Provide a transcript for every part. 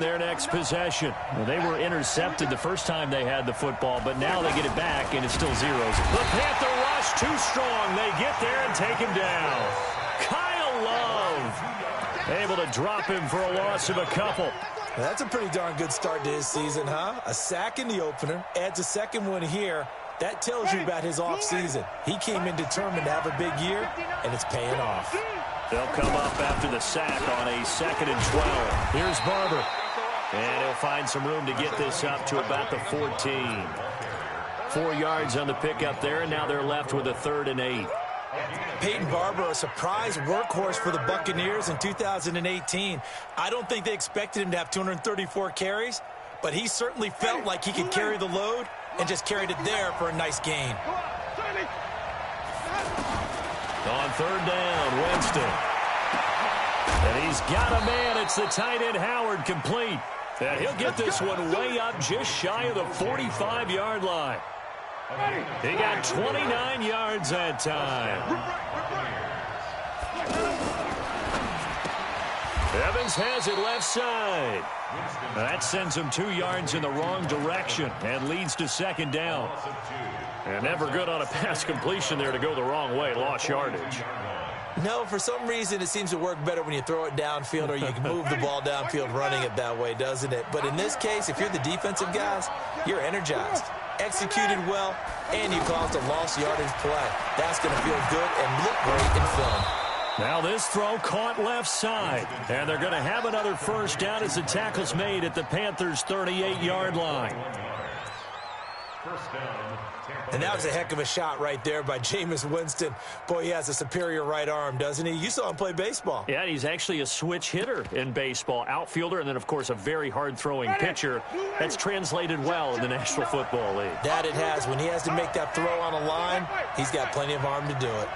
Their next possession. Well, they were intercepted the first time they had the football, but now they get it back, and it's still zeros. The Panther rush too strong. They get there and take him down. Kyle Love able to drop him for a loss of a couple. That's a pretty darn good start to his season, huh? A sack in the opener, adds a second one here. That tells you about his offseason. He came in determined to have a big year, and it's paying off. They'll come up after the sack on a 2nd and 12. Here's Barber. And he'll find some room to get this up to about the 14. 4 yards on the pickup there, and now they're left with a 3rd and 8. Peyton Barber, a surprise workhorse for the Buccaneers in 2018. I don't think they expected him to have 234 carries, but he certainly felt like he could carry the load and just carried it there for a nice gain. On 3rd down, Winston. And he's got a man. It's the tight end Howard, complete. And he'll get this one way up just shy of the 45-yard line. He got 29 yards that time. Evans has it left side. That sends him 2 yards in the wrong direction and leads to 2nd down. And never good on a pass completion there to go the wrong way. Lost yardage. No, for some reason it seems to work better when you throw it downfield or you can move the ball downfield running it that way, doesn't it? But in this case, if you're the defensive guys, you're energized, executed well, and you caused a lost yardage play. That's going to feel good and look great in film. Now this throw caught left side, and they're going to have another 1st down as the tackle's made at the Panthers' 38-yard line. And that was a heck of a shot right there by Jameis Winston. Boy, he has a superior right arm, doesn't he? You saw him play baseball. Yeah, he's actually a switch hitter in baseball. Outfielder, and then, of course, a very hard-throwing pitcher. That's translated well in the National Football League. That it has. When he has to make that throw on a line, he's got plenty of arm to do it.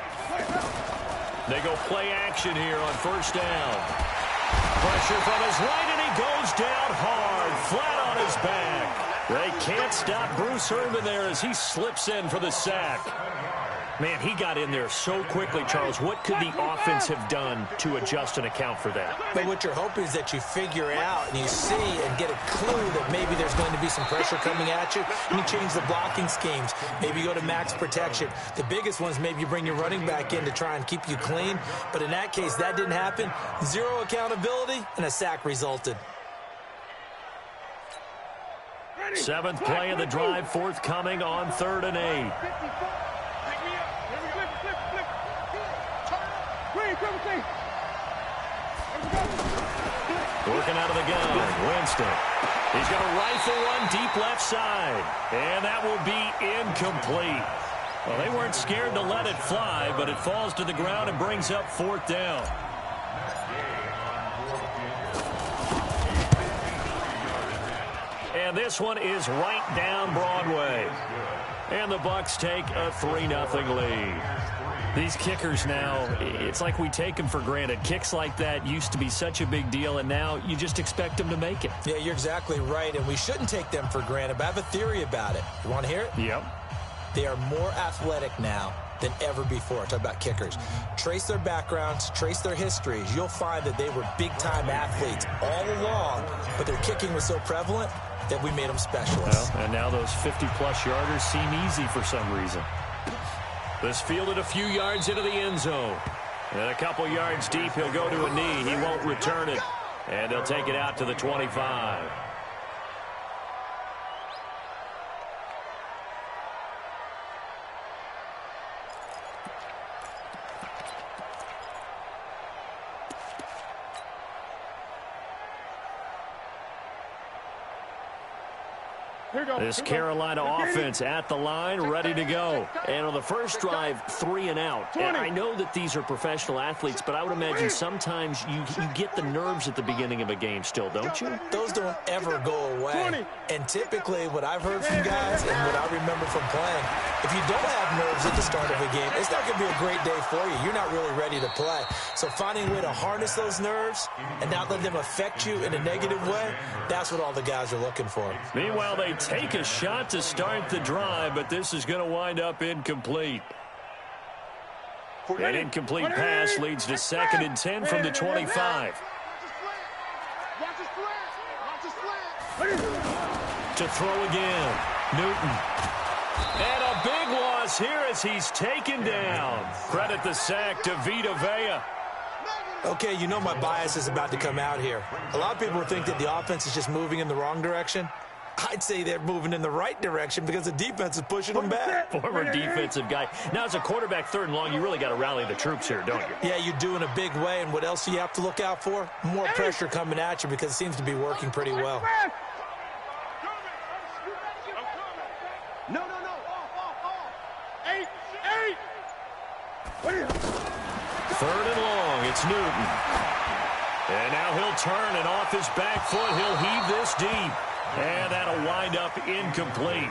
They go play action here on 1st down. Pressure from his right, and he goes down hard, flat on his back. They can't stop Bruce Irvin there as he slips in for the sack. Man, he got in there so quickly, Charles. What could the offense have done to adjust and account for that? But what you're hoping is that you figure out and you see and get a clue that maybe there's going to be some pressure coming at you. And you change the blocking schemes. Maybe you go to max protection. The biggest one is maybe you bring your running back in to try and keep you clean. But in that case, that didn't happen. Zero accountability, and a sack resulted. 7th play of the drive, forthcoming on 3rd and 8. Working out of the gun, Winston. He's going to rifle one deep left side, and that will be incomplete. Well, they weren't scared to let it fly, but it falls to the ground and brings up 4th down. And this one is right down Broadway. And the Bucs take a 3-0 lead. These kickers now, it's like we take them for granted. Kicks like that used to be such a big deal, and now you just expect them to make it. Yeah, you're exactly right, and we shouldn't take them for granted, but I have a theory about it. You want to hear it? Yep. They are more athletic now than ever before. Talk about kickers. Trace their backgrounds, trace their histories. You'll find that they were big-time athletes all along, but their kicking was so prevalent that we made them specialists. Well, and now those 50-plus yarders seem easy for some reason. This fielded a few yards into the end zone. And a couple yards deep, he'll go to a knee. He won't return it. And they'll take it out to the 25. This Carolina offense at the line, ready to go. And on the first drive, 3 and out. And I know that these are professional athletes, but I would imagine sometimes you get the nerves at the beginning of a game still, don't you? Those don't ever go away. And typically what I've heard from guys and what I remember from playing, if you don't have nerves at the start of a game, it's not going to be a great day for you. You're not really ready to play. So finding a way to harness those nerves and not let them affect you in a negative way, that's what all the guys are looking for. Meanwhile, they take a shot to start the drive, but this is going to wind up incomplete. An incomplete pass leads to 2nd and 10 from the 25. To throw again. Newton. And a big loss here as he's taken down. Credit the sack to Vita Vea. Okay, you know my bias is about to come out here. A lot of people think that the offense is just moving in the wrong direction. I'd say they're moving in the right direction because the defense is pushing them back. Former defensive guy. Now, as a quarterback, 3rd and long, you really got to rally the troops here, don't you? Yeah, you do in a big way. And what else do you have to look out for? More pressure coming at you because it seems to be working pretty well. No. 8. 3rd and long, it's Newton. And now he'll turn, and off his back foot, he'll heave this deep. And that'll wind up incomplete.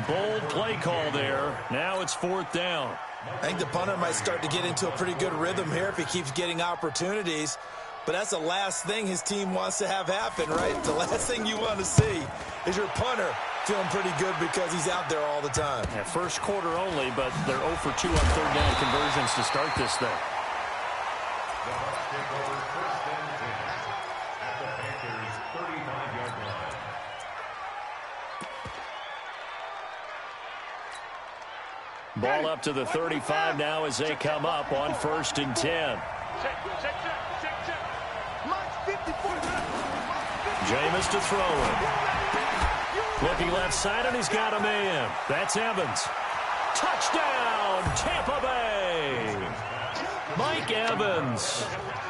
Bold play call there. Now it's 4th down. I think the punter might start to get into a pretty good rhythm here if he keeps getting opportunities. But that's the last thing his team wants to have happen, right? The last thing you want to see is your punter feeling pretty good because he's out there all the time. Yeah, first quarter only, but they're 0 for 2 on 3rd down conversions to start this thing. Ball up to the 35 now as they come up on 1st and 10. Jameis to throw it. Looking left side, and he's got a man. That's Evans. Touchdown, Tampa Bay. Mike Evans,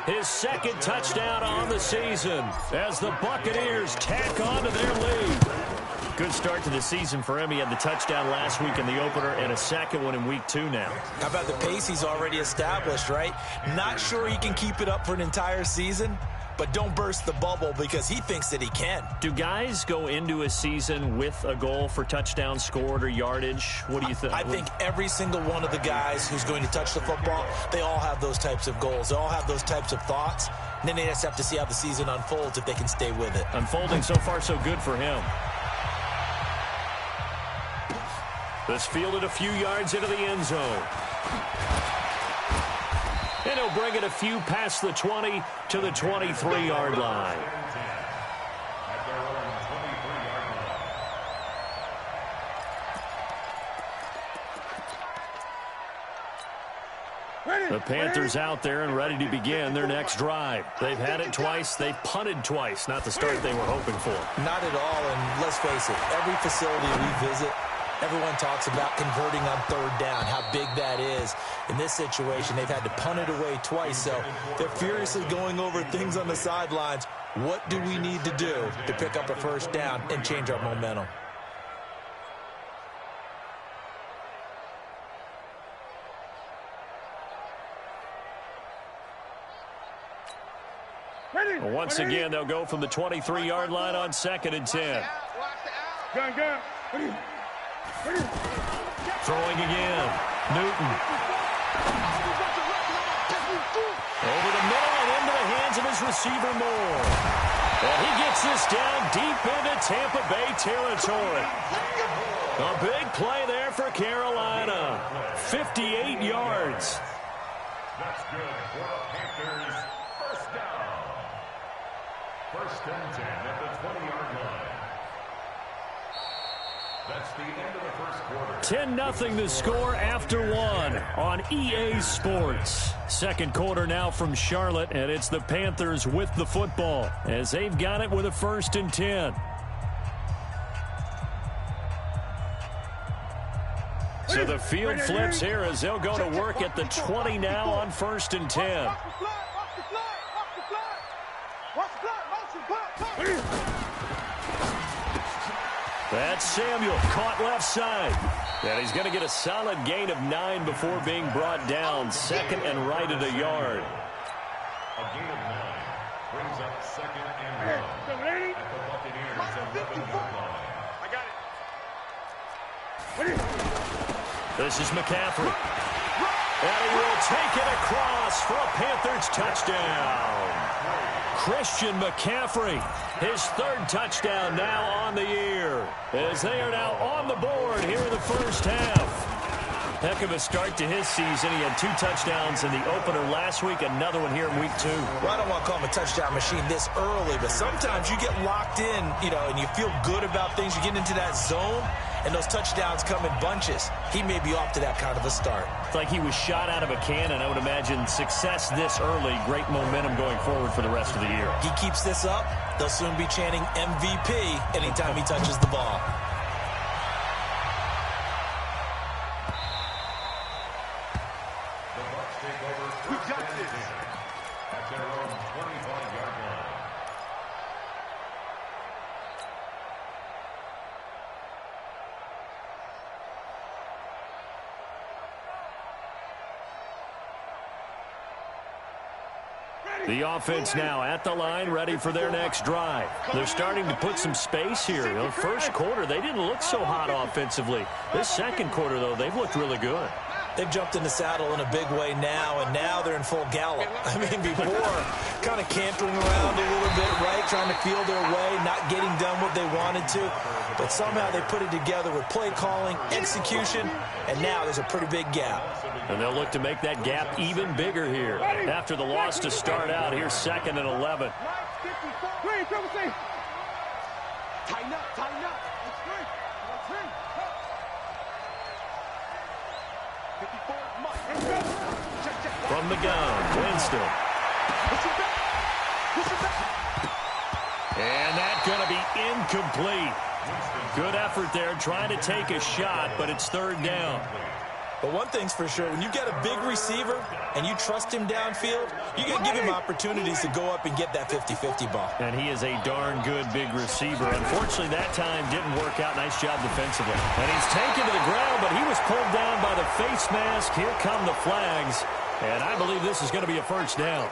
his 2nd touchdown on the season as the Buccaneers tack on to their lead. Good start to the season for him. He had the touchdown last week in the opener and a 2nd one in week 2 now. How about the pace he's already established, right? Not sure he can keep it up for an entire season, but don't burst the bubble because he thinks that he can. Do guys go into a season with a goal for touchdowns scored or yardage? What do you think? I think every single one of the guys who's going to touch the football, they all have those types of goals. They all have those types of thoughts. And then they just have to see how the season unfolds if they can stay with it. Unfolding so far so good for him. This fielded a few yards into the end zone. And he'll bring it a few past the 20 to the 23-yard line. The Panthers out there and ready to begin their next drive. They've had it twice. They've punted twice. Not the start they were hoping for. Not at all, and let's face it, every facility we visit, everyone talks about converting on 3rd down, how big that is. In this situation, they've had to punt it away twice, so they're furiously going over things on the sidelines. What do we need to do to pick up a 1st down and change our momentum? Once again, they'll go from the 23-yard line on 2nd and 10. Throwing again. Newton. Over the middle and into the hands of his receiver Moore. And he gets this down deep into Tampa Bay territory. A big play there for Carolina. 58 yards. That's good for the Panthers. 1st down. 1st and 10 at the 20-yard line. That's the end of the 1st quarter. 10-0 the score after 1 on EA Sports. 2nd quarter now from Charlotte, and it's the Panthers with the football as they've got it with a 1st and 10. So the field flips here as they'll go to work at the 20 now on 1st and 10. That's Samuel, caught left side. And he's going to get a solid gain of 9 before being brought down. 2nd and right at a yard. A gain of 9 brings up 2nd and 1 at the Buccaneers 11-yard line. I got it. This is McCaffrey. And he will take it across for a Panthers touchdown. Christian McCaffrey, his 3rd touchdown now on the year, as they are now on the board here in the 1st half. Heck of a start to his season. He had 2 touchdowns in the opener last week, another one here in week 2. Well, I don't want to call him a touchdown machine this early, but sometimes you get locked in, and you feel good about things. You get into that zone, and those touchdowns come in bunches. He may be off to that kind of a start. It's like he was shot out of a cannon. I would imagine success this early, great momentum going forward for the rest of the year. He keeps this up, they'll soon be chanting MVP anytime he touches the ball. The offense now at the line, ready for their next drive. They're starting to put some space here. First quarter, they didn't look so hot offensively. This second quarter, though, they've looked really good. They've jumped in the saddle in a big way now, and now they're in full gallop. I mean, before, kind of cantering around a little bit, right, trying to feel their way, not getting done what they wanted to. But somehow they put it together with play calling, execution, and now there's a pretty big gap. And they'll look to make that gap even bigger here. After the loss to start out, here's 2nd and 11. Tighten up, tighten up. From the gun, Winston. And that's going to be incomplete. Good effort there, trying to take a shot, but it's 3rd down. But one thing's for sure, when you get a big receiver and you trust him downfield, you got to give him opportunities to go up and get that 50-50 ball. And he is a darn good big receiver. Unfortunately, that time didn't work out. Nice job defensively. And he's taken to the ground, but he was pulled down by the face mask. Here come the flags. And I believe this is going to be a 1st down.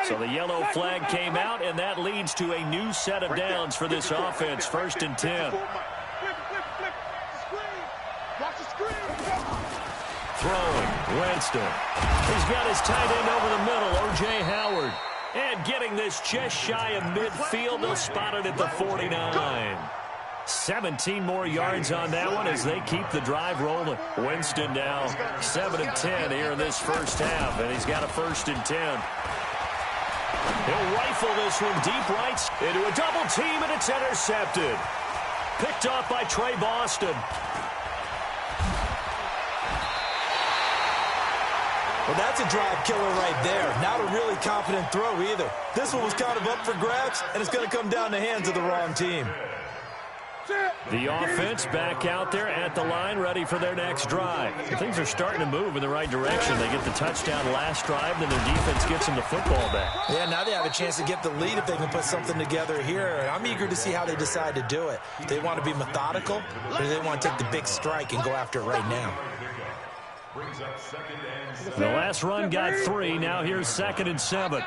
So the yellow flag came out, and that leads to a new set of downs for this offense. 1st and 10. Throwing, Winston. He's got his tight end over the middle, O.J. Howard. And getting this just shy of midfield, they'll spot it at the 49. 17 more yards on that one as they keep the drive rolling. Winston now 7-10 here in this first half, and he's got a 1st and 10. He'll rifle this one deep right into a double team, and it's intercepted. Picked off by Trey Boston. Well, that's a drive killer right there. Not a really confident throw either. This one was kind of up for grabs, and it's going to come down the hands of the wrong team. The offense back out there at the line, ready for their next drive. Things are starting to move in the right direction. They get the touchdown last drive, then their defense gets them the football back. Yeah, now they have a chance to get the lead if they can put something together here. I'm eager to see how they decide to do it. Do they want to be methodical, or do they want to take the big strike and go after it right now? The last run got 3. Now here's 2nd and 7.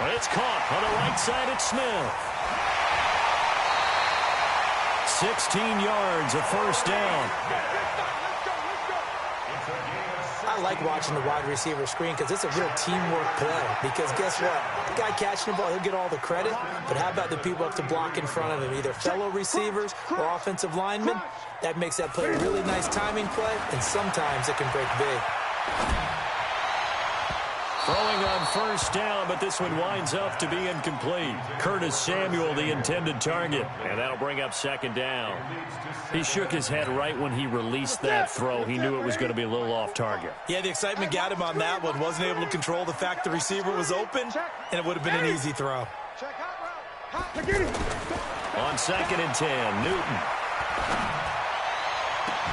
It's caught on the right side at Smith. 16 yards, a 1st down. I like watching the wide receiver screen because it's a real teamwork play. Because guess what? The guy catching the ball, he'll get all the credit. But how about the people up to block in front of him, either fellow receivers or offensive linemen? That makes that play a really nice timing play, and sometimes it can break big. Throwing on 1st down, but this one winds up to be incomplete. Curtis Samuel, the intended target, and that'll bring up 2nd down. He shook his head right when he released that throw. He knew it was going to be a little off target. Yeah, the excitement got him on that one. Wasn't able to control the fact the receiver was open, and it would have been an easy throw. On 2nd and 10, Newton.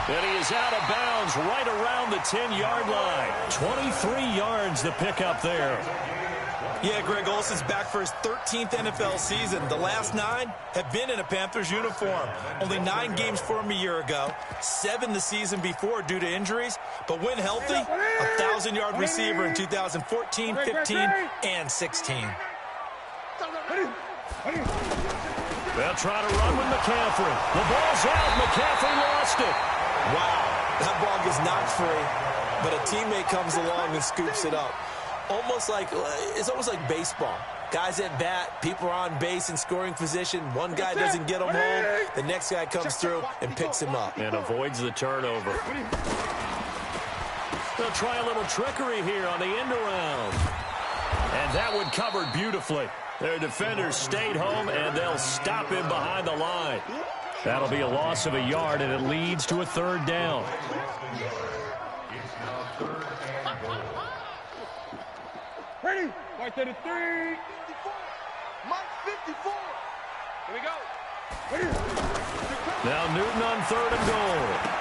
And he is out of bounds right around the 10-yard line. 23 yards the pickup there. Yeah, Greg Olsen's back for his 13th NFL season. The last 9 have been in a Panthers uniform. Only 9 games for him a year ago, 7 the season before due to injuries. But when healthy, a 1,000-yard receiver in 2014, 15, and 16. They'll try to run with McCaffrey. The ball's out. McCaffrey lost it. Wow, that ball gets knocked free, but a teammate comes along and scoops it up. It's almost like baseball. Guys at bat, people are on base in scoring position. One guy doesn't get him home. The next guy comes through and picks him up. And avoids the turnover. They'll try a little trickery here on the end around. And that one covered beautifully. Their defenders stayed home, and they'll stop him behind the line. That'll be a loss of a yard, and it leads to a third down. Ready? Right to the 3. Mike 54. Here we go. Ready? Now Newton on 3rd and goal.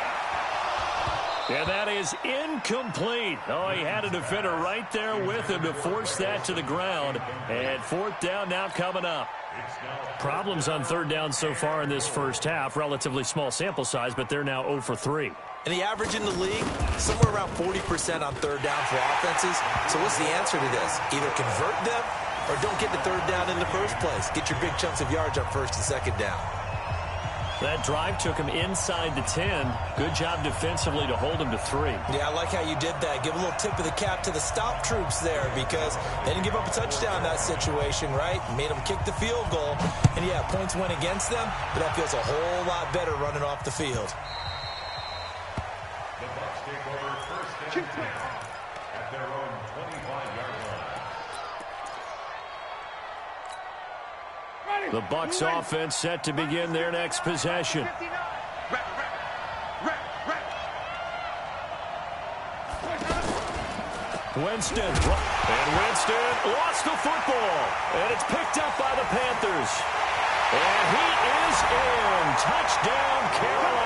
And that is incomplete. Oh, he had a defender right there with him to force that to the ground. And 4th down now coming up. Problems on 3rd down so far in this first half. Relatively small sample size, but they're now 0 for 3. And the average in the league, somewhere around 40% on 3rd down for offenses. So what's the answer to this? Either convert them or don't get the 3rd down in the first place. Get your big chunks of yards on 1st and 2nd down. That drive took him inside the 10. Good job defensively to hold him to 3. Yeah, I like how you did that. Give a little tip of the cap to the stop troops there because they didn't give up a touchdown in that situation, right? Made them kick the field goal. And, yeah, points went against them, but that feels a whole lot better running off the field. The Bucs take over 1st and 10 at their own 25-yard line. The Bucs offense set to begin their next possession. Winston. And Winston lost the football. And it's picked up by the Panthers. And he is in. Touchdown, Carolina.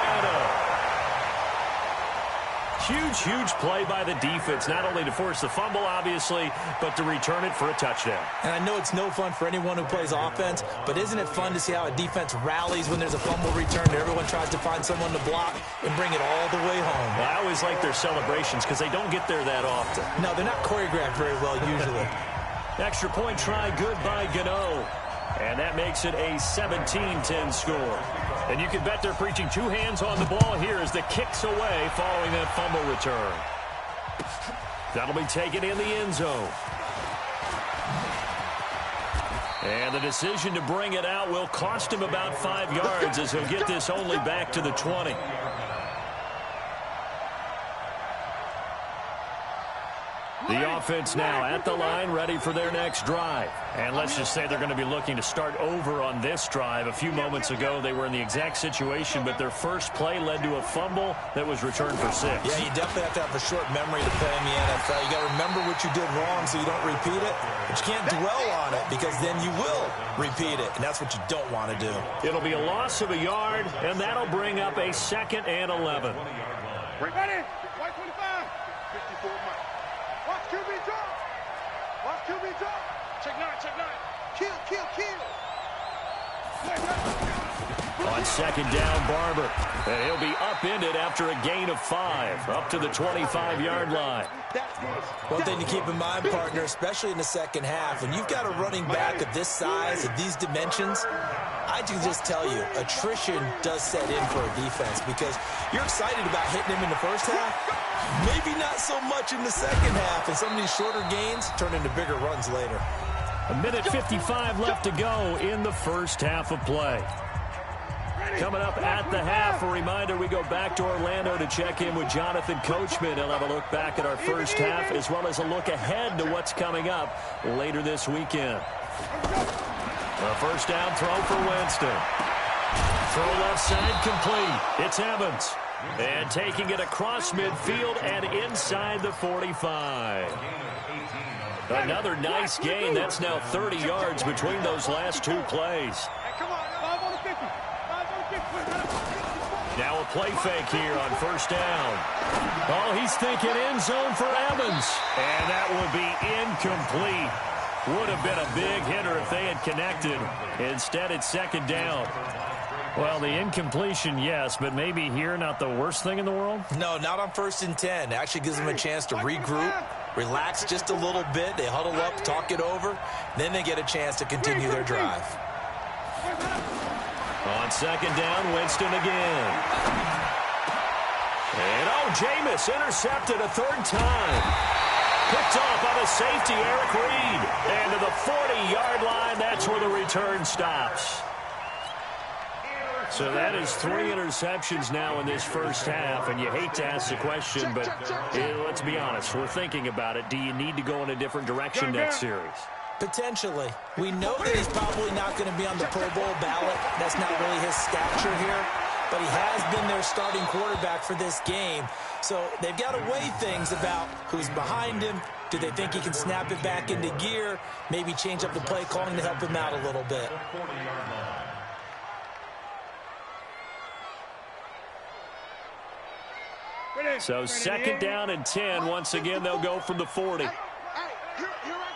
Huge play by the defense, not only to force the fumble, obviously, but to return it for a touchdown. And I know it's no fun for anyone who plays offense, but isn't it fun to see how a defense rallies when there's a fumble return and everyone tries to find someone to block and bring it all the way home? Well, I always like their celebrations because they don't get there that often. No, they're not choreographed very well usually. Extra point try, good by Gano. And that makes it a 17-10 score. And you can bet they're preaching 2 hands on the ball here as the kick's away following that fumble return. That'll be taken in the end zone. And the decision to bring it out will cost him about 5 yards as he'll get this only back to the 20. The offense now at the line, ready for their next drive. And let's just say they're going to be looking to start over on this drive. A few moments ago, they were in the exact situation, but their first play led to a fumble that was returned for 6. Yeah, you definitely have to have a short memory to play in the NFL. You got to remember what you did wrong so you don't repeat it. But you can't dwell on it because then you will repeat it, and that's what you don't want to do. It'll be a loss of a yard, and that'll bring up a 2nd and 11. Ready? White 25. 54 Mike. Watch QB drop. Watch QB drop. Check 9, check 9. Kill. On 2nd down, Barber. And he'll be upended after a gain of 5, up to the 25-yard line. One thing to keep in mind, partner, especially in the second half, when you've got a running back of this size, of these dimensions, I can just tell you, attrition does set in for a defense because you're excited about hitting him in the first half, maybe not so much in the second half, and some of these shorter gains turn into bigger runs later. A minute 55 left to go in the first half of play. Coming up at the half, a reminder, we go back to Orlando to check in with Jonathan Coachman. He'll have a look back at our first half as well as a look ahead to what's coming up later this weekend. A first down throw for Winston. Throw left side complete. It's Evans. And taking it across midfield and inside the 45. Another nice gain. That's now 30 yards between those last 2 plays. Now a play fake here on first down. Oh, he's thinking end zone for Evans. And that will be incomplete. Would have been a big hitter if they had connected. Instead, it's 2nd down. Well, the incompletion, yes, but maybe here not the worst thing in the world? No, not on 1st and 10. It actually gives them a chance to regroup, relax just a little bit. They huddle up, talk it over. Then they get a chance to continue their drive. On 2nd down, Winston again. And, Jameis intercepted a 3rd time. Picked off on a safety, Eric Reed. And to the 40-yard line, that's where the return stops. So that is 3 interceptions now in this first half, and you hate to ask the question, but let's be honest, we're thinking about it. Do you need to go in a different direction next series? Potentially. We know that he's probably not going to be on the Pro Bowl ballot. That's not really his stature here, but he has been their starting quarterback for this game. So they've got to weigh things about who's behind him. Do they think he can snap it back into gear? Maybe change up the play calling to help him out a little bit. So 2nd down and 10. Once again, they'll go from the 40. Here I come. Here I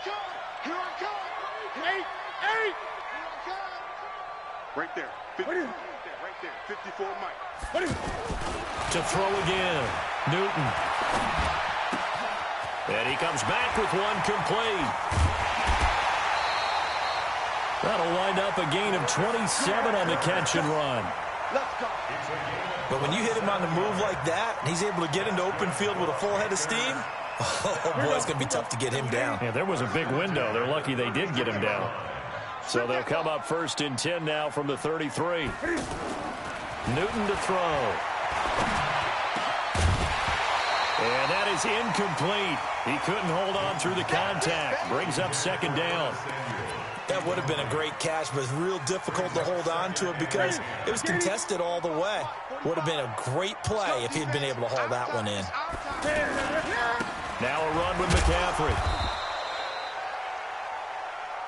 come. 8. Here I come. Right there. 50, right there. 54 Mike. To throw again. Newton. And he comes back with one complete. That'll wind up a gain of 27 on the catch and run. Let's go. But when you hit him on the move like that, and he's able to get into open field with a full head of steam, oh, boy, it's going to be tough to get him down. Yeah, there was a big window. They're lucky they did get him down. So they'll come up 1st and 10 now from the 33. Newton to throw. And that is incomplete. He couldn't hold on through the contact. Brings up 2nd down. That would have been a great catch, but it's real difficult to hold on to it because it was contested all the way. Would have been a great play if he'd been able to haul that one in. Now a run with McCaffrey.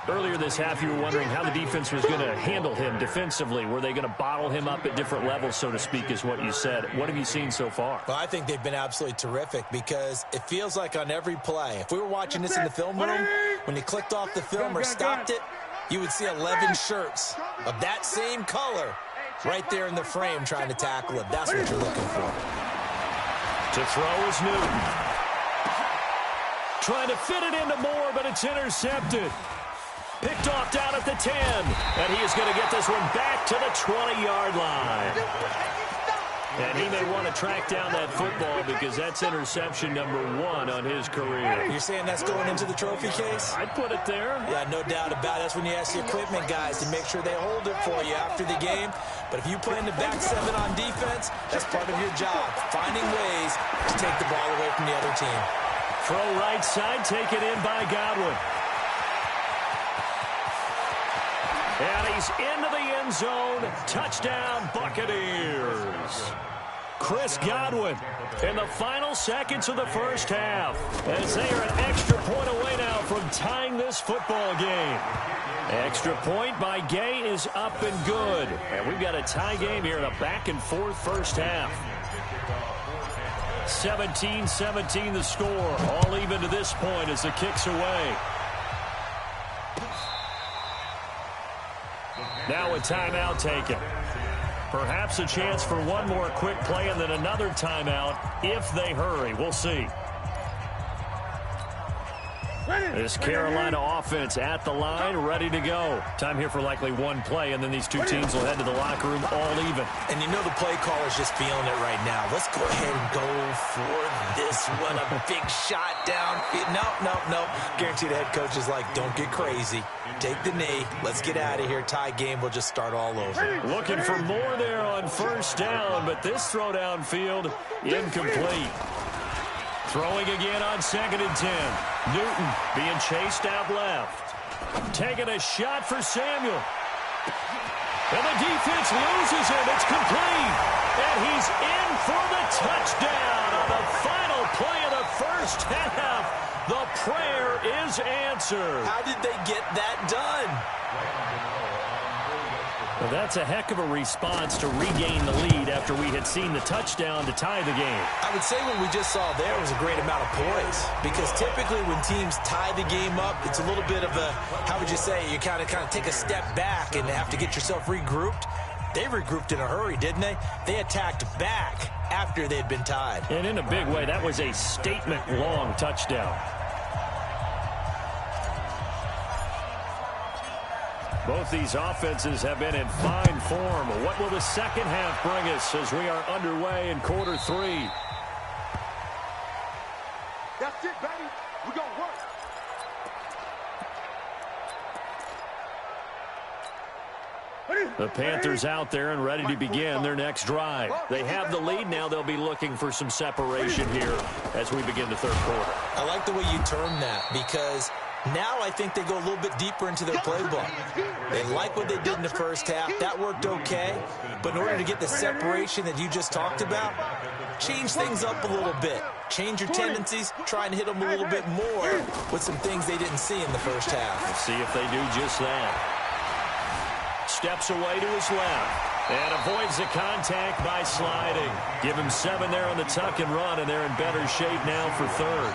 Earlier this half, you were wondering how the defense was going to handle him defensively. Were they going to bottle him up at different levels, so to speak, is what you said. What have you seen so far? Well, I think they've been absolutely terrific because it feels like on every play, if we were watching this in the film room, when you clicked off the film or stopped it, you would see 11 shirts of that same color right there in the frame trying to tackle him. That's what you're looking for. To throw is Newton. Trying to fit it into Moore, but it's intercepted. Picked off down at the 10. And he is going to get this one back to the 20-yard line. And he may want to track down that football because that's interception number 1 on his career. You're saying that's going into the trophy case? I'd put it there. Yeah, no doubt about it. That's when you ask the equipment guys to make sure they hold it for you after the game. But if you play in the back 7 on defense, that's part of your job, finding ways to take the ball away from the other team. Throw right side, taken in by Godwin. And he's into the end zone. Touchdown, Buccaneers. Chris Godwin in the final seconds of the first half, as they are an extra point away now from tying this football game. Extra point by Gay is up and good. And we've got a tie game here in a back-and-forth first half. 17-17 the score. All even to this point as the kick's away. Now a timeout taken. Perhaps a chance for one more quick play and then another timeout if they hurry. We'll see. This Carolina offense at the line, ready to go. Time here for likely one play, and then these two teams will head to the locker room all even. And you know the play caller's just feeling it right now. Let's go ahead and go for this one. A big shot down. No. Guarantee the head coach is like, don't get crazy. Take the knee. Let's get out of here. Tie game. We'll just start all over. Looking for more there on first down, but this throw downfield incomplete. Throwing again on 2nd and 10. Newton being chased out left. Taking a shot for Samuel. And the defense loses him. It's complete. And he's in for the touchdown on the final play of the first half. The prayer is answered. How did they get that done? Well, that's a heck of a response to regain the lead after we had seen the touchdown to tie the game. I would say what we just saw there was a great amount of poise, because typically when teams tie the game up, it's a little bit of a, how would you say, you kind of take a step back and have to get yourself regrouped. They regrouped in a hurry, didn't they? They attacked back after they'd been tied. And in a big way, that was a statement-long touchdown. Both these offenses have been in fine form. What will the second half bring us as we are underway in quarter 3? That's it, baby. We're going to work. The Panthers out there and ready to begin their next drive. They have the lead now. They'll be looking for some separation here as we begin the third quarter. I like the way you term that, because now I think they go a little bit deeper into their playbook. They like what they did in the first half. That worked okay. But in order to get the separation that you just talked about, change things up a little bit. Change your tendencies. Try and hit them a little bit more with some things they didn't see in the first half. Let's see if they do just that. Steps away to his left and avoids the contact by sliding. Give him 7 there on the tuck and run, and they're in better shape now for third.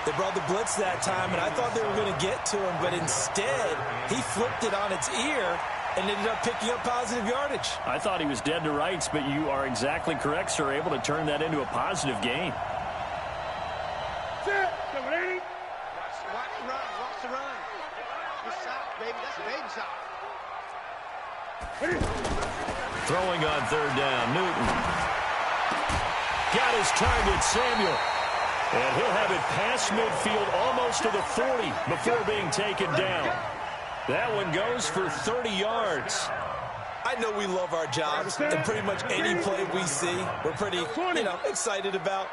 They brought the blitz that time, and I thought they were going to get to him, but instead he flipped it on its ear and ended up picking up positive yardage. I thought he was dead to rights, but you are exactly correct, sir, able to turn that into a positive gain. Watch the run. Watch the run. Good shot, baby. That's a baby shot. Throwing on third down, Newton. Got his target, Samuel. And he'll have it past midfield almost to the 40 before being taken down. That one goes for 30 yards. I know we love our jobs, and pretty much any play we see, we're pretty, excited about.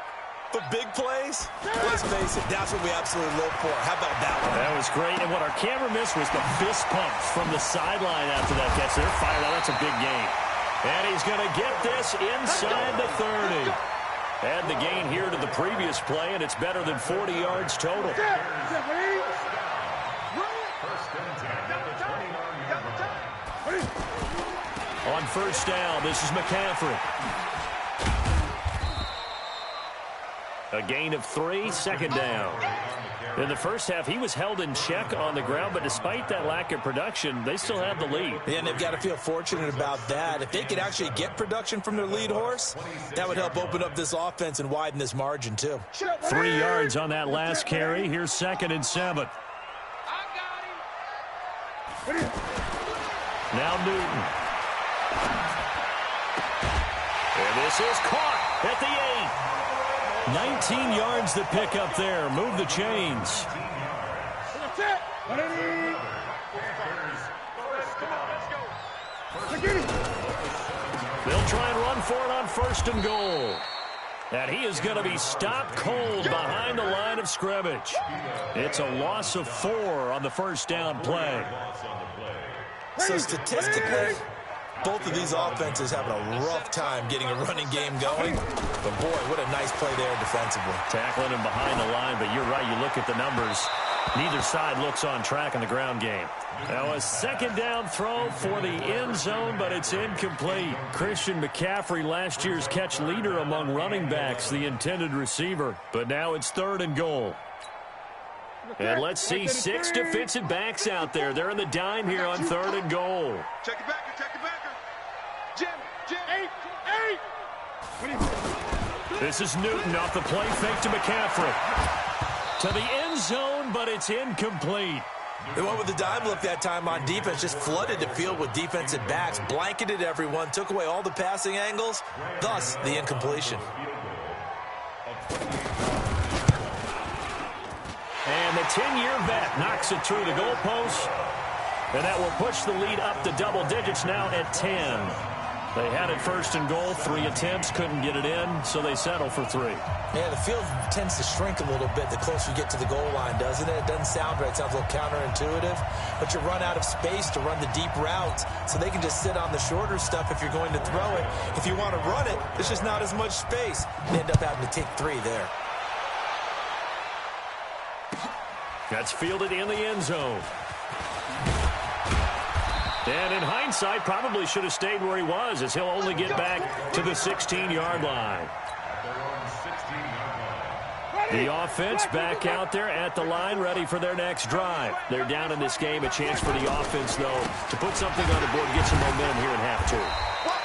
But big plays, let's face it, that's what we absolutely live for. How about that one? That was great. And what our camera missed was the fist pumps from the sideline after that catch. They're fired out. That's a big gain. And he's going to get this inside the 30. Add the gain here to the previous play, and it's better than 40 yards total. On first down, this is McCaffrey. A gain of 3, second down. In the first half, he was held in check on the ground, but despite that lack of production, they still have the lead. Yeah, and they've got to feel fortunate about that. If they could actually get production from their lead horse, that would help open up this offense and widen this margin, too. 3 yards on that last carry. Here's 2nd and 7. Now Newton. And this is caught at the 8. 19 yards to pick up there. Move the chains. They'll try and run for it on 1st and goal. And he is going to be stopped cold behind the line of scrimmage. It's a loss of 4 on the first down play. So statistically, both of these offenses having a rough time getting a running game going. But, boy, what a nice play there defensively. Tackling him behind the line, but you're right. You look at the numbers. Neither side looks on track in the ground game. Now a 2nd down throw for the end zone, but it's incomplete. Christian McCaffrey, last year's catch leader among running backs, the intended receiver. But now it's 3rd and goal. And let's see 6 defensive backs out there. They're in the dime here on 3rd and goal. Check it back. Check it back. Jim, 8. This is Newton off the play fake to McCaffrey. To the end zone, but it's incomplete. They went with the dime look that time on defense, just flooded the field with defensive backs, blanketed everyone, took away all the passing angles, thus the incompletion. And the 10-year vet knocks it through the goalpost, and that will push the lead up to double digits now at 10. They had it 1st and goal, 3 attempts, couldn't get it in, so they settle for 3. Yeah, the field tends to shrink a little bit the closer you get to the goal line, doesn't it? It doesn't sound right. It sounds a little counterintuitive. But you run out of space to run the deep routes, so they can just sit on the shorter stuff if you're going to throw it. If you want to run it, there's just not as much space. You end up having to take 3 there. That's fielded in the end zone. And in hindsight, probably should have stayed where he was, as he'll only get back to the 16-yard line. The offense back out there at the line, ready for their next drive. They're down in this game. A chance for the offense, though, to put something on the board, get some momentum here in half 2.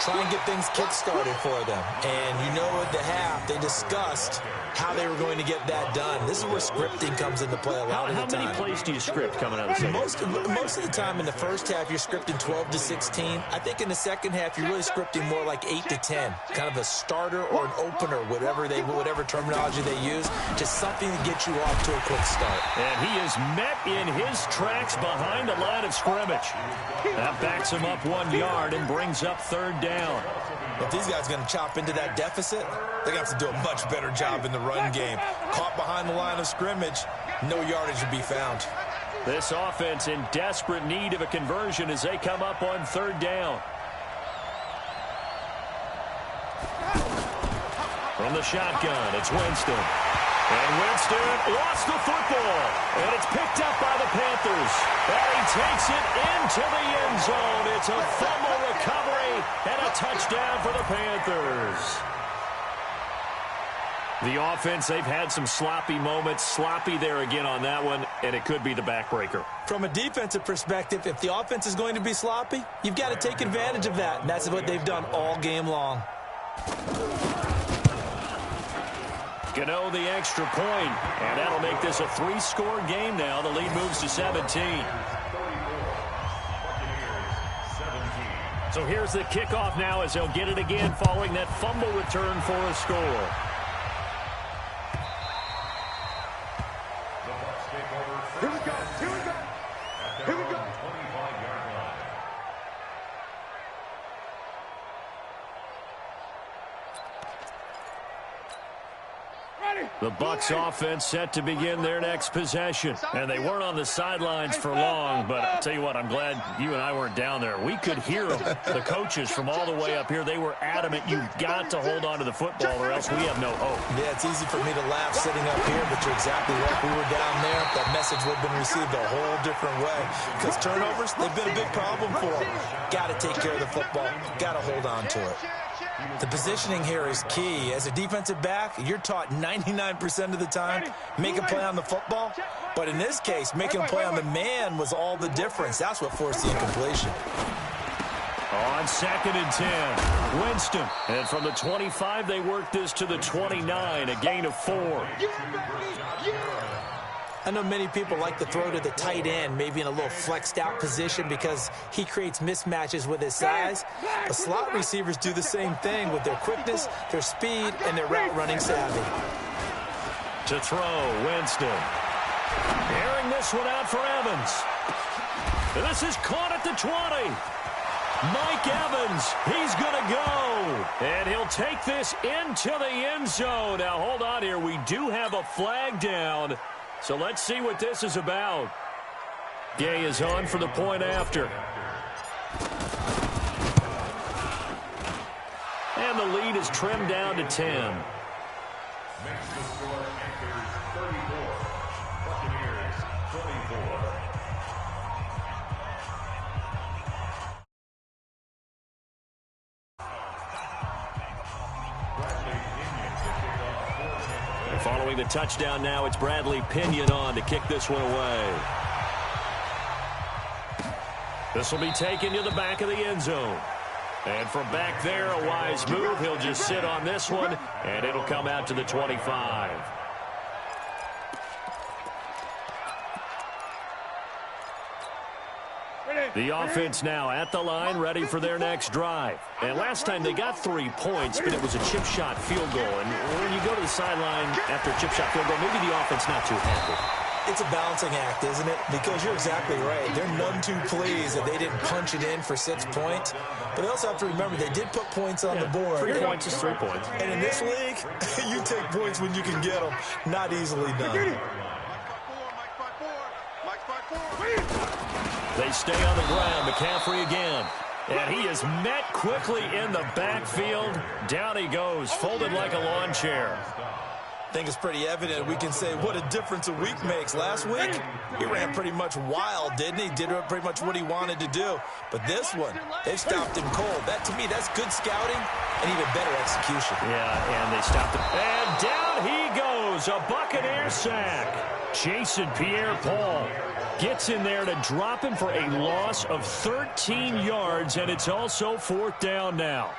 try and get things kick-started for them. And you know at the half, they discussed how they were going to get that done. This is where scripting comes into play a lot of the time. How many plays do you script coming out of the second? Most of the time in the first half, you're scripting 12 to 16. I think in the second half, you're really scripting more like 8 to 10. Kind of a starter or an opener, whatever terminology they use. Just something to get you off to a quick start. And he is met in his tracks behind the line of scrimmage. That backs him up 1 yard and brings up third down. If these guys are going to chop into that deficit, they're going to have to do a much better job in the run game. Caught behind the line of scrimmage, no yardage to be found. This offense in desperate need of a conversion as they come up on third down. From the shotgun, it's Winston. And Winston lost the football. And it's picked up by the Panthers. And he takes it into the end zone. It's a fumble recovery and a touchdown for the Panthers. The offense, they've had some sloppy moments. Sloppy there again on that one, and it could be the backbreaker. From a defensive perspective, if the offense is going to be sloppy, you've got to take advantage of that. And that's what they've done all game long. Gano the extra point, and that'll make this a 3-score game now. The lead moves to 17. So here's the kickoff now as they'll get it again following that fumble return for a score. Here we go. Here we go. Here we go. 25-yard line. The Bucs offense set to begin their next possession. And they weren't on the sidelines for long, but I'll tell you what, I'm glad you and I weren't down there. We could hear them, the coaches from all the way up here. They were adamant, you've got to hold on to the football or else we have no hope. Yeah, it's easy for me to laugh sitting up here, but you're exactly right. We were down there. That message would have been received a whole different way. Because turnovers, they've been a big problem for them. Got to take care of the football. Got to hold on to it. The positioning here is key. As a defensive back, you're taught 99% of the time, make a play on the football. But in this case, making a play on the man was all the difference. That's what forced the incompletion. On 2nd and 10, Winston. And from the 25, they work this to the 29, a gain of 4. I know many people like to throw to the tight end, maybe in a little flexed out position because he creates mismatches with his size. But slot receivers do the same thing with their quickness, their speed, and their route running savvy. To throw, Winston. Airing this one out for Evans. And this is caught at the 20. Mike Evans, he's going to go. And he'll take this into the end zone. Now, hold on here. We do have a flag down. So let's see what this is about. Gay is on for the point after. And the lead is trimmed down to 10. Makes the score Panthers 34, Buccaneers 24. Following the touchdown now, it's Bradley Pinion on to kick this one away. This will be taken to the back of the end zone. And from back there, a wise move. He'll just sit on this one, and it'll come out to the 25. The offense now at the line, ready for their next drive. And last time they got 3 points, but it was a chip shot field goal. And when you go to the sideline after a chip shot field goal, maybe the offense not too happy. It's a balancing act, isn't it? Because you're exactly right. They're none too pleased that they didn't punch it in for 6 points. But they also have to remember they did put points on the board. 3 points is 3 points. And in this league, you take points when you can get them. Not easily done. They stay on the ground. McCaffrey again. And he is met quickly in the backfield. Down he goes, folded like a lawn chair. I think it's pretty evident. We can say what a difference a week makes. Last week, he ran pretty much wild, didn't he? Did pretty much what he wanted to do. But this one, they stopped him cold. That, to me, that's good scouting and even better execution. Yeah, and they stopped him. And down he goes. goes, a Buccaneer sack. Jason Pierre-Paul gets in there to drop him for a loss of 13 yards, and it's also 4th down now.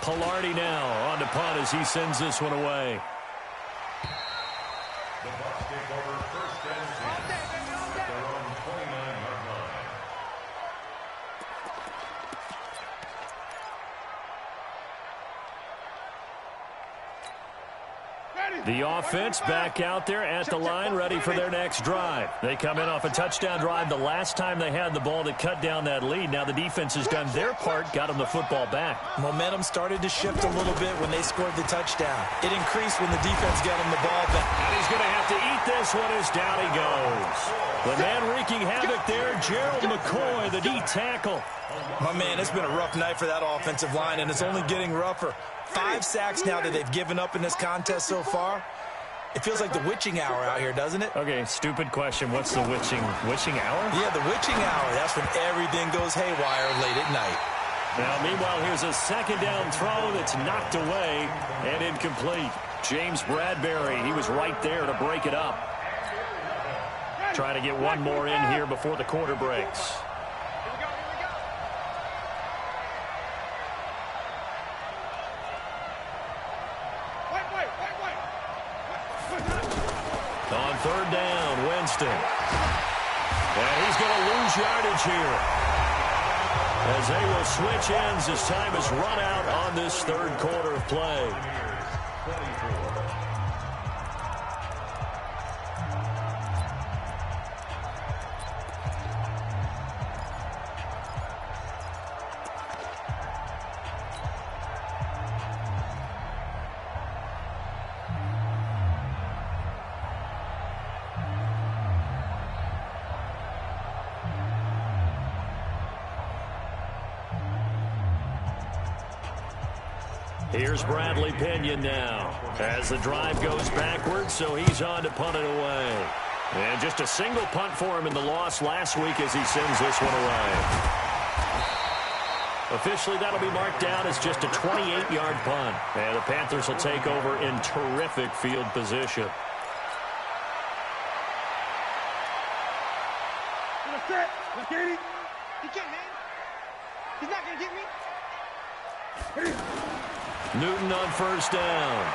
Pilardi now on the punt as he sends this one away. The Bucs take over 1st and 10 at their own 29-yard line. The offense back out there at the line, ready for their next drive. They come in off a touchdown drive the last time they had the ball to cut down that lead. Now the defense has done their part, got them the football back. Momentum started to shift a little bit when they scored the touchdown. It increased when the defense got him the ball back. And he's going to have to eat this one as down he goes. The man wreaking havoc there, Gerald McCoy, the D tackle. My man, it's been a rough night for that offensive line, and it's only getting rougher. 5 sacks now that they've given up in this contest so far. It feels like the witching hour out here, doesn't it? Okay, stupid question. What's the witching hour? Yeah, the witching hour. That's when everything goes haywire late at night. Now, meanwhile, here's a 2nd down throw that's knocked away and incomplete. James Bradbury, he was right there to break it up. Trying to get one more in here before the quarter breaks. On 3rd down, Winston. And he's going to lose yardage here, as they will switch ends as time has run out on this 3rd quarter of play. Here's Bradley Pinion now as the drive goes backwards, so he's on to punt it away. And just a single punt for him in the loss last week as he sends this one away. Officially, that'll be marked down as just a 28-yard punt. And the Panthers will take over in terrific field position. He's not going to get me. Newton on 1st down.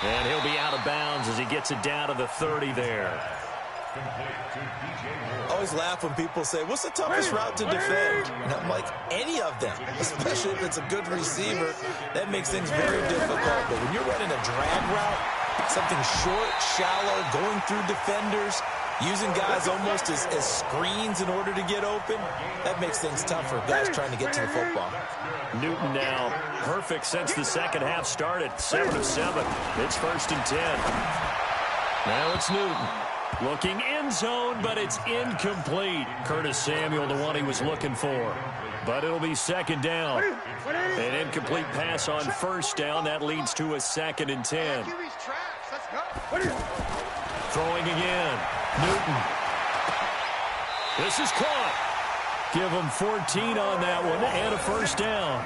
And he'll be out of bounds as he gets it down to the 30 there. I always laugh when people say, what's the toughest route to defend? And I'm like, any of them, especially if it's a good receiver. That makes things very difficult. But when you're running a drag route, something short, shallow, going through defenders, using guys almost as screens in order to get open, that makes things tough for guys trying to get to the football. Newton now perfect since the 2nd half started. 7 of 7. It's 1st and 10. Now it's Newton. Looking end zone, but it's incomplete. Curtis Samuel, the one he was looking for. But it'll be 2nd down. An incomplete pass on 1st down. That leads to a 2nd and 10. Throwing again. Newton. This is caught. Give him 14 on that one and a 1st down.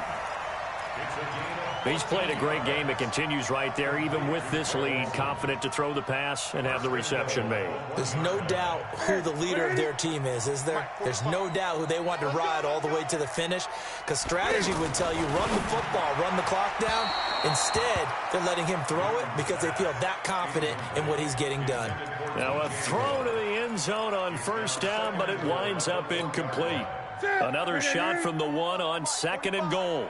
He's played a great game. It continues right there, even with this lead, confident to throw the pass and have the reception made. There's no doubt who the leader of their team is there? There's no doubt who they want to ride all the way to the finish, because strategy would tell you run the football, run the clock down. Instead, they're letting him throw it because they feel that confident in what he's getting done. Now a throw to the end zone on 1st down, but it winds up incomplete. Another shot from the 1 on 2nd and goal.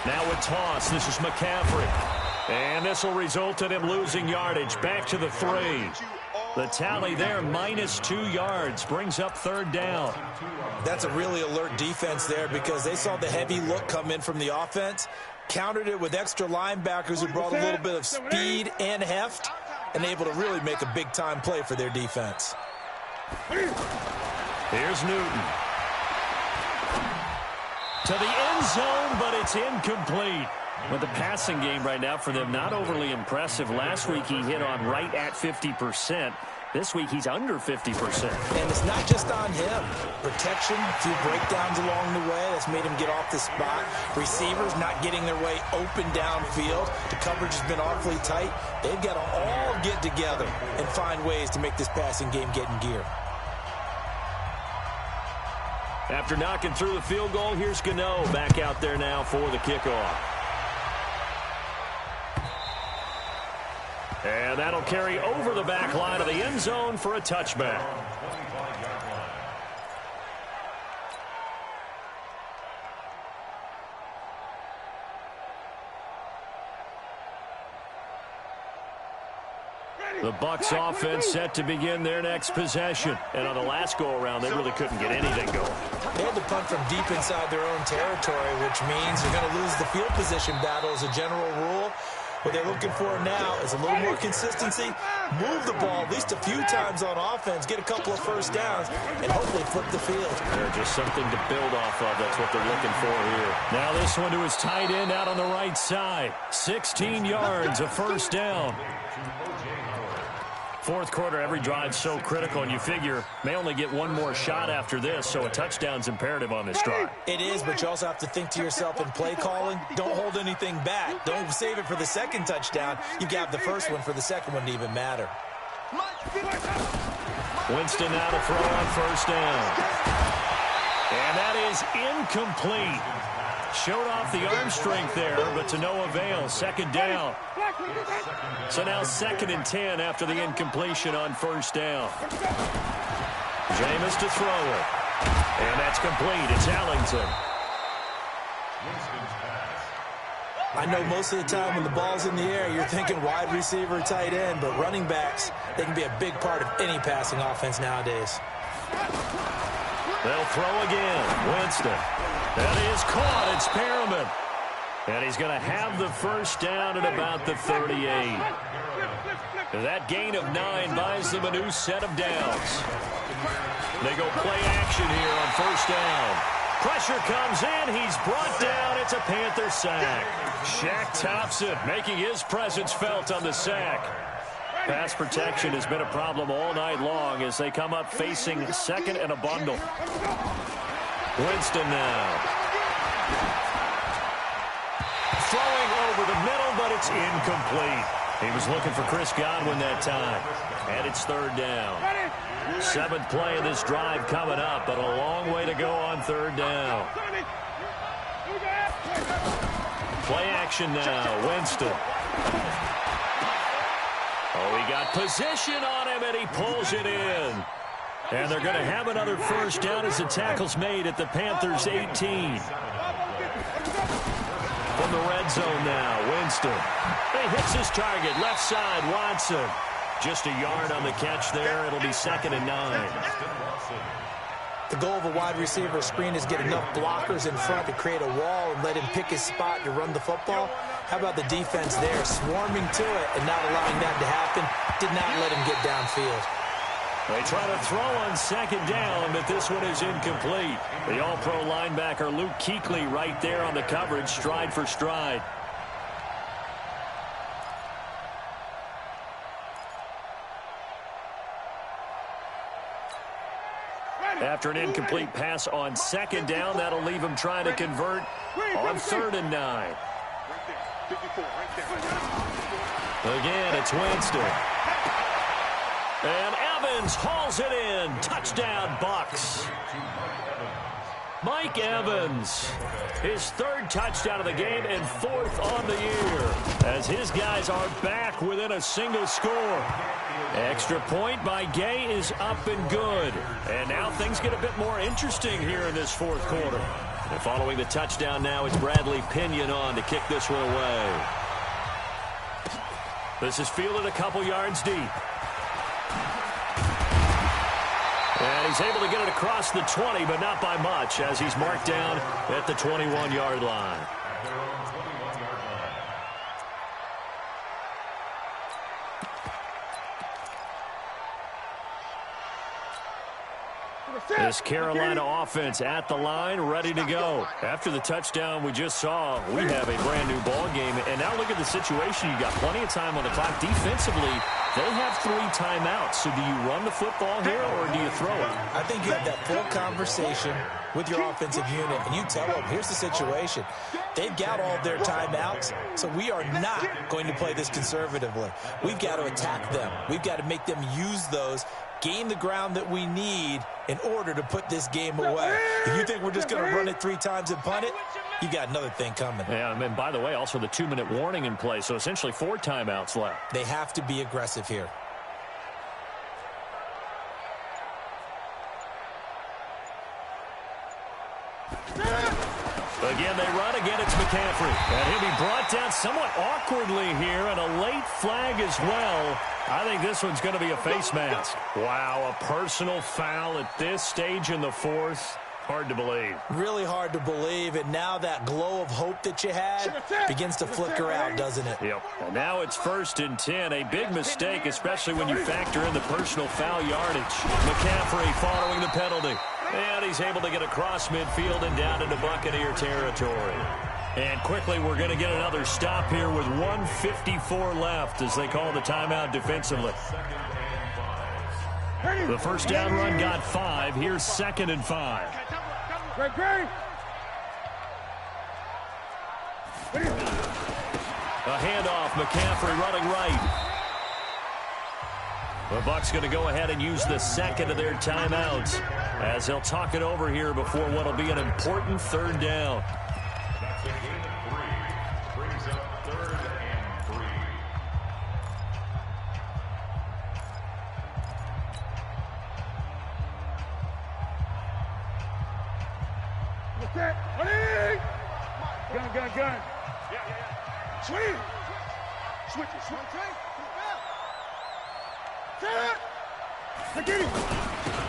Now a toss. This is McCaffrey. And this will result in him losing yardage. Back to the 3. The tally there, -2 yards. Brings up 3rd down. That's a really alert defense there because they saw the heavy look come in from the offense, countered it with extra linebackers who brought a little bit of speed and heft, and able to really make a big-time play for their defense. Here's Newton. To the end zone, but it's incomplete. With the passing game right now for them, not overly impressive. Last week he hit on right at 50%. This week, he's under 50%. And it's not just on him. Protection, a few breakdowns along the way. That's made him get off the spot. Receivers not getting their way open downfield. The coverage has been awfully tight. They've got to all get together and find ways to make this passing game get in gear. After knocking through the field goal, here's Gano back out there now for the kickoff. And that'll carry over the back line of the end zone for a touchback. The Bucs offense set to begin their next possession. And on the last go-around, they really couldn't get anything going. They had to punt from deep inside their own territory, which means they're going to lose the field position battle as a general rule. What they're looking for now is a little more consistency, move the ball at least a few times on offense, get a couple of first downs, and hopefully flip the field. They're just something to build off of. That's what they're looking for here. Now this one to his tight end out on the right side. 16 yards, a first down. Fourth quarter, every drive's so critical, and you figure may only get one more shot after this, so a touchdown's imperative on this drive. It is, but you also have to think to yourself in play calling, don't hold anything back. Don't save it for the second touchdown. You got the first one for the second one to even matter. Winston now to throw on first down. And that is incomplete. Showed off the arm strength there, but to no avail. Second down. So now 2nd and 10 after the incompletion on first down. Jameis to throw it. And that's complete. It's Ellington. I know most of the time when the ball's in the air, you're thinking wide receiver, tight end, but running backs, they can be a big part of any passing offense nowadays. They'll throw again. Winston. That is caught. It's Perriman. And he's going to have the first down at about the 38. That gain of 9 buys them a new set of downs. They go play action here on first down. Pressure comes in. He's brought down. It's a Panther sack. Shaq Thompson making his presence felt on the sack. Pass protection has been a problem all night long as they come up facing second and a bundle. Winston now. Throwing over the middle, but it's incomplete. He was looking for Chris Godwin that time. And it's third down. 7th play of this drive coming up, but a long way to go on third down. Play action now. Winston. Oh, he got position on him, and he pulls it in. And they're going to have another first down as the tackle's made at the Panthers' 18. From the red zone now, Winston. He hits his target, left side, Watson. Just a yard on the catch there. It'll be 2nd and 9. The goal of a wide receiver screen is get enough blockers in front to create a wall and let him pick his spot to run the football. How about the defense there, swarming to it and not allowing that to happen? Did not let him get downfield. They try to throw on 2nd down, but this one is incomplete. The all-pro linebacker Luke Kuechly right there on the coverage, stride for stride. After an incomplete pass on 2nd down, that'll leave him trying to convert on 3rd and 9. Again, it's Winston. And Evans hauls it in. Touchdown, Bucs. Mike Evans, his 3rd touchdown of the game and 4th on the year, as his guys are back within a single score. Extra point by Gay is up and good. And now things get a bit more interesting here in this 4th quarter. And following the touchdown now, it's Bradley Pinion on to kick this one away. This is fielded a couple yards deep. And he's able to get it across the 20, but not by much, as he's marked down at the 21-yard line. This Carolina offense at the line, ready to go. After the touchdown we just saw, we have a brand-new ball game. And now look at the situation. You got plenty of time on the clock. Defensively, they have 3 timeouts. So do you run the football here or do you throw it? I think you have that full conversation with your offensive unit, and you tell them, here's the situation. They've got all their timeouts, so we are not going to play this conservatively. We've got to attack them. We've got to make them use those, gain the ground that we need in order to put this game away. If you think we're just going to run it 3 times and punt it, you got another thing coming. Yeah, and by the way, also the 2-minute warning in play, so essentially 4 timeouts left. They have to be aggressive here. Again, they run. Again, it's McCaffrey. And he'll be brought down somewhat awkwardly here, and a late flag as well. I think this one's going to be a face mask. Wow, a personal foul at this stage in the 4th. Hard to believe. Really hard to believe, and now that glow of hope that you had begins to flicker out, doesn't it? Yep. And now it's 1st and 10. A big mistake, especially when you factor in the personal foul yardage. McCaffrey following the penalty. And he's able to get across midfield and down into Buccaneer territory. And quickly, we're going to get another stop here with 1:54 left as they call the timeout defensively. The first down run got 5. Here's 2nd and 5. A handoff. McCaffrey running right. The Bucs going to go ahead and use the 2nd of their timeouts as they'll talk it over here before what will be an important 3rd down. That's a gain of 3. Brings up 3rd and 3. Gun. Yeah. Swing. Switch it.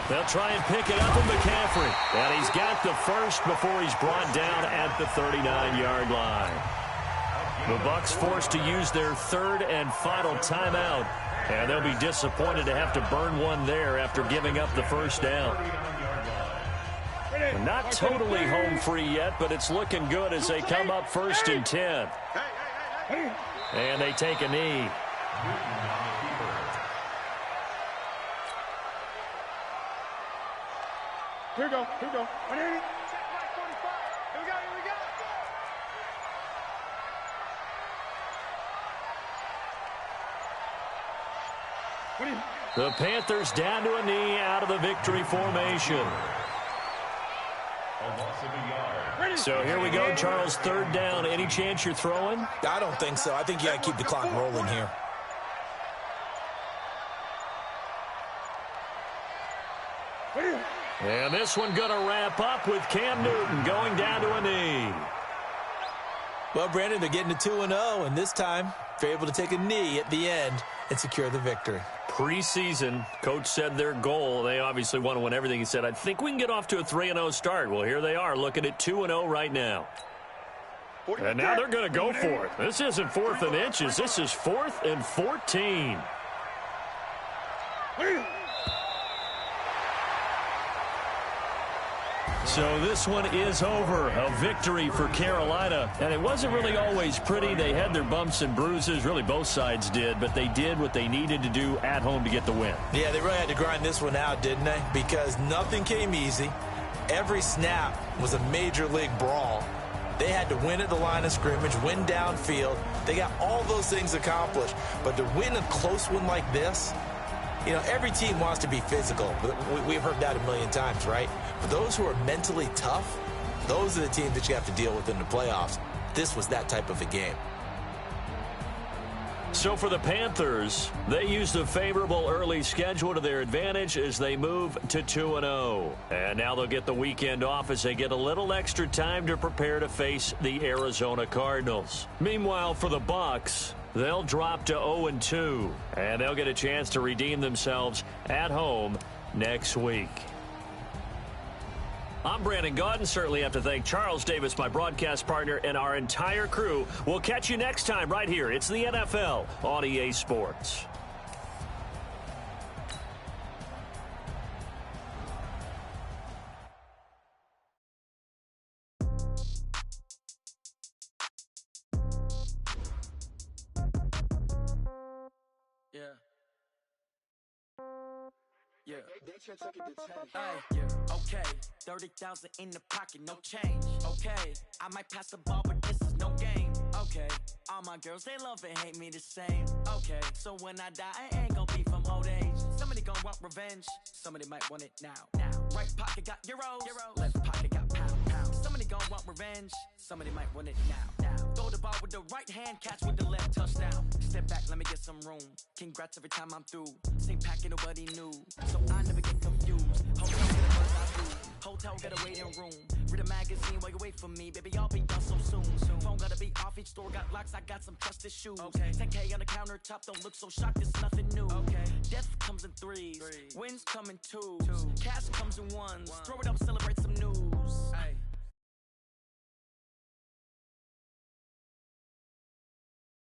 They'll try and pick it up with McCaffrey. And he's got the first before he's brought down at the 39-yard line. The Bucs forced to use their 3rd and final timeout. And they'll be disappointed to have to burn one there after giving up the first down. They're not totally home free yet, but it's looking good as they come up 1st and 10. And they take a knee. Here we go. The Panthers down to a knee out of the victory formation. So here we go, Charles, 3rd down. Any chance you're throwing? I don't think so. I think you got to keep the clock rolling here. And this one going to wrap up with Cam Newton going down to a knee. Well, Brandon, they're getting to 2-0, and this time they're able to take a knee at the end and secure the victory. Preseason, coach said their goal, they obviously want to win everything. He said, I think we can get off to a 3-0 start. Well, here they are looking at 2-0 right now. And now they're going to go for it. This isn't 4th and inches. This is 4th and 14. So this one is over. A victory for Carolina. And it wasn't really always pretty. They had their bumps and bruises. Really, both sides did. But they did what they needed to do at home to get the win. Yeah, they really had to grind this one out, didn't they? Because nothing came easy. Every snap was a major league brawl. They had to win at the line of scrimmage, win downfield. They got all those things accomplished. But to win a close one like this, you know, every team wants to be physical. We've heard that a million times, right? But those who are mentally tough, those are the teams that you have to deal with in the playoffs. This was that type of a game. So for the Panthers, they used a favorable early schedule to their advantage as they move to 2-0. And now they'll get the weekend off as they get a little extra time to prepare to face the Arizona Cardinals. Meanwhile, for the Bucs, they'll drop to 0-2, and they'll get a chance to redeem themselves at home next week. I'm Brandon Gaudin. Certainly have to thank Charles Davis, my broadcast partner, and our entire crew. We'll catch you next time right here. It's the NFL on EA Sports. Yeah. Okay. 30,000 in the pocket, no change. Okay. I might pass the ball, but this is no game. Okay. All my girls, they love and hate me the same. Okay. So when I die, I ain't gon' be from old age. Somebody gon' want revenge. Somebody might want it now. Right pocket got euros. Left pocket got pound. Somebody gon' want revenge. Somebody might want it now. Throw the ball with the right hand, catch with the left, touchdown. Step back, let me get some room. Congrats every time I'm through. Same packet, nobody knew. So I never get confused. Hotel get a waiting room. Read a magazine while you wait for me. Baby, I'll be done so soon. Phone gotta be off, each store got locks. I got some trusted shoes. 10K on the countertop, don't look so shocked, it's nothing new. Death comes in threes. Wins come in twos. Cash comes in ones. Throw it up, celebrate some news.